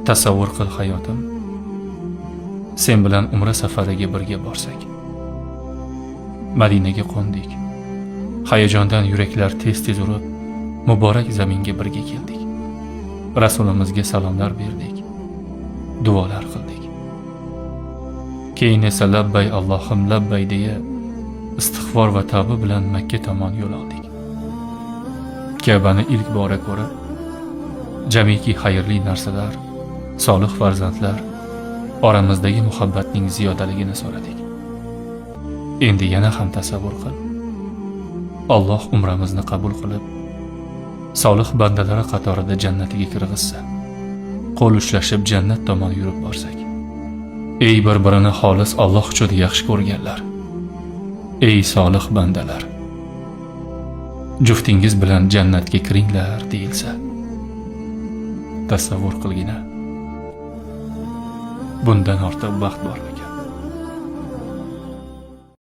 Tasavvur qil hayotim, sen bilan umra safariga birga borsak. Madinaga qo'ndik. Hayajondan yuraklar tez-tez urib, muborak zaminga birga keldik. Rasulimizga salomlar berdik, duolar qildik. Keyin esa labbay Allohim labbay deya istig'for va tavba bilan Makka tomon yo'l oldik. Ka'bani ilk bora ko'rib, jamiki xayrli narsalar, solih farzandlar, oramizdagi muhabbatning ziyodaligini so'radik. Endi yana ham tasavvur qil. Alloh umramizni qabul qilib, solih bandalari qatorida jannatiga kirgizsa, qo'l ushlashib jannat tomon yurib borsak. Ey bir-birini xolis Alloh uchun yaxshi ko'rganlar, ey solih bandalar, juftingiz bilan jannatga kiringlar deyilsa, tasavvur qilgina. Bundan ortiq baxt bormi?